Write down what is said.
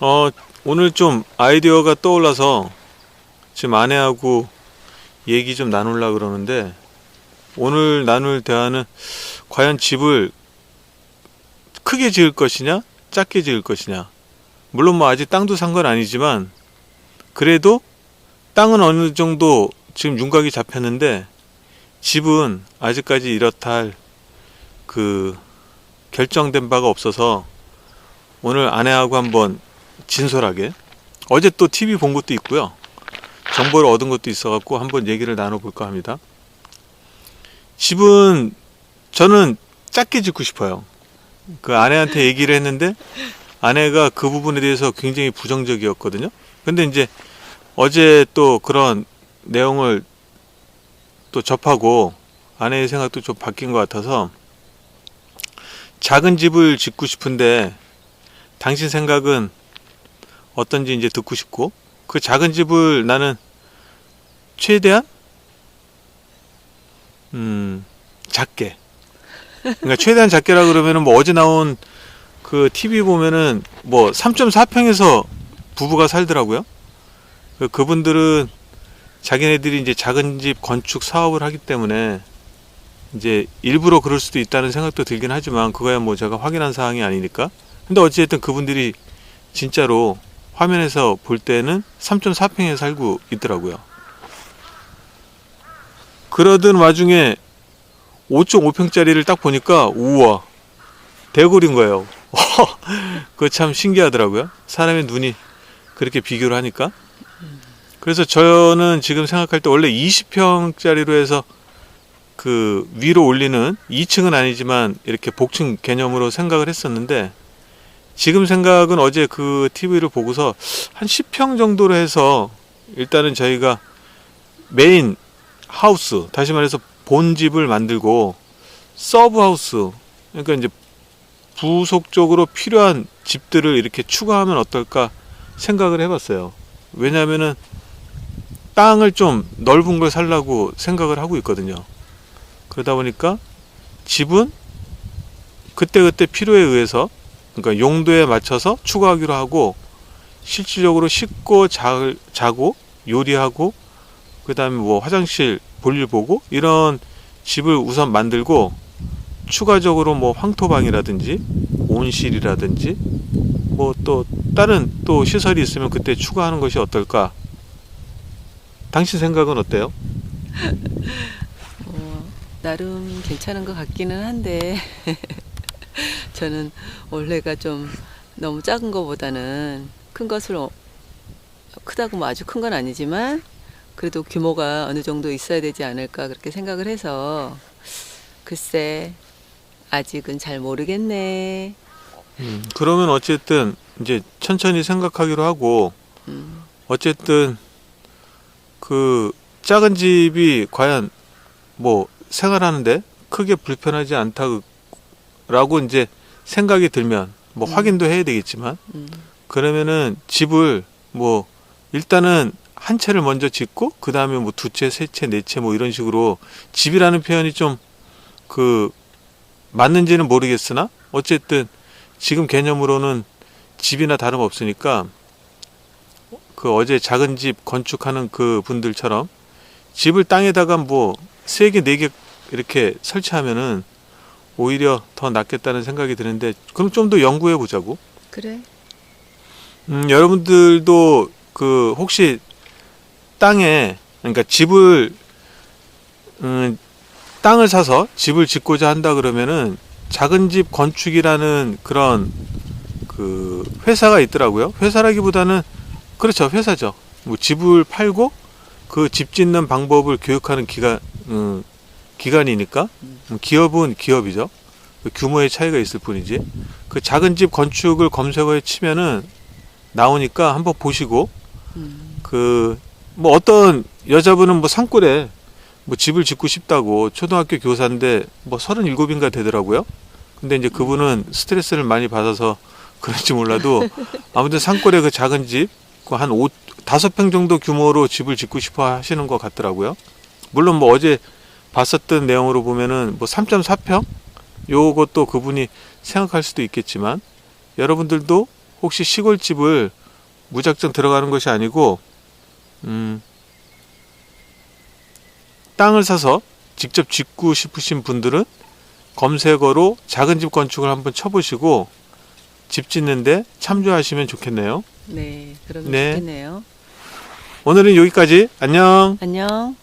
어, 오늘 좀 아이디어가 떠올라서 지금 아내하고 얘기 좀 나누려고 그러는데, 오늘 나눌 대화는 과연 집을 크게 지을 것이냐, 작게 지을 것이냐. 물론 뭐 아직 땅도 산 건 아니지만, 그래도 땅은 어느 정도 지금 윤곽이 잡혔는데, 집은 아직까지 이렇다 할 그 결정된 바가 없어서 오늘 아내하고 한번 진솔하게, 어제 또 TV 본 것도 있고요, 정보를 얻은 것도 있어갖고 한번 얘기를 나눠볼까 합니다. 집은 저는 작게 짓고 싶어요. 그 아내한테 얘기를 했는데 아내가 그 부분에 대해서 굉장히 부정적이었거든요. 근데 이제 어제 또 그런 내용을 또 접하고 아내의 생각도 좀 바뀐 것 같아서 작은 집을 짓고 싶은데 당신 생각은 어떤지 이제 듣고 싶고, 그 작은 집을 나는 최대한 작게, 그러니까 최대한 작게라 그러면은 뭐 어제 나온 그 TV 보면은 뭐 3.4평에서 부부가 살더라고요. 그분들은 자기네들이 이제 작은 집 건축 사업을 하기 때문에 이제 일부러 그럴 수도 있다는 생각도 들긴 하지만 그거야 뭐 제가 확인한 사항이 아니니까. 근데 어찌됐든 그분들이 진짜로 화면에서 볼 때는 3.4평에 살고 있더라고요. 그러던 와중에 5.5평짜리를 딱 보니까 우와, 대골인 거예요. 그거 참 신기하더라고요. 사람의 눈이 그렇게 비교를 하니까. 그래서 저는 지금 생각할 때 원래 20평짜리로 해서 그 위로 올리는 2층은 아니지만 이렇게 복층 개념으로 생각을 했었는데, 지금 생각은 어제 그 TV를 보고서 한 10평 정도로 해서 일단은 저희가 메인 하우스, 다시 말해서 본집을 만들고 서브 하우스, 그러니까 이제 부속적으로 필요한 집들을 이렇게 추가하면 어떨까 생각을 해봤어요. 왜냐하면은 땅을 좀 넓은 걸 살라고 생각을 하고 있거든요. 그러다 보니까 집은 그때그때 필요에 의해서, 그러니까 용도에 맞춰서 추가하기로 하고, 실질적으로 씻고 자고 요리하고 그 다음에 뭐 화장실 볼일 보고 이런 집을 우선 만들고, 추가적으로 뭐 황토방이라든지 온실이라든지 뭐 또 다른 또 시설이 있으면 그때 추가하는 것이 어떨까. 당신 생각은 어때요? 나름 괜찮은 것 같기는 한데 저는 원래가 좀 너무 작은 것보다는 큰 것을, 크다고 뭐 아주 큰 건 아니지만 그래도 규모가 어느 정도 있어야 되지 않을까 그렇게 생각을 해서, 글쎄 아직은 잘 모르겠네. 그러면 어쨌든 이제 천천히 생각하기로 하고, 어쨌든 그 작은 집이 과연 뭐 생활하는데 크게 불편하지 않다라고 이제 생각이 들면 뭐 확인도 해야 되겠지만, 그러면은 집을 뭐 일단은 한 채를 먼저 짓고 그 다음에 뭐 두 채, 세 채, 네 채 뭐 이런 식으로, 집이라는 표현이 좀 그 맞는지는 모르겠으나 어쨌든 지금 개념으로는 집이나 다름없으니까, 그 어제 작은 집 건축하는 그 분들처럼 집을 땅에다가 뭐 3개, 4개 이렇게 설치하면은 오히려 더 낫겠다는 생각이 드는데, 그럼 좀 더 연구해 보자고. 그래. 여러분들도 그 혹시 땅에, 그러니까 집을 땅을 사서 집을 짓고자 한다 그러면은 작은 집 건축이라는 그런 그 회사가 있더라고요. 회사라기보다는, 그렇죠, 회사죠. 뭐 집을 팔고 그 집 짓는 방법을 교육하는 기관이니까. 기업은 기업이죠. 그 규모의 차이가 있을 뿐이지. 그 작은 집 건축을 검색어에 치면은 나오니까 한번 보시고, 그 뭐 어떤 여자분은 뭐 산골에 뭐 집을 짓고 싶다고, 초등학교 교사인데 뭐 37인가 되더라고요. 근데 이제 그분은 스트레스를 많이 받아서 그런지 몰라도 아무튼 산골에 그 작은 집, 한 5평 정도 규모로 집을 짓고 싶어 하시는 것 같더라고요. 물론 뭐 어제 봤었던 내용으로 보면은 뭐 3.4평? 요것도 그분이 생각할 수도 있겠지만, 여러분들도 혹시 시골집을 무작정 들어가는 것이 아니고 땅을 사서 직접 짓고 싶으신 분들은 검색어로 작은 집 건축을 한번 쳐보시고 집 짓는데 참조하시면 좋겠네요. 네, 그러면 네. 좋겠네요. 오늘은 여기까지. 안녕. 안녕.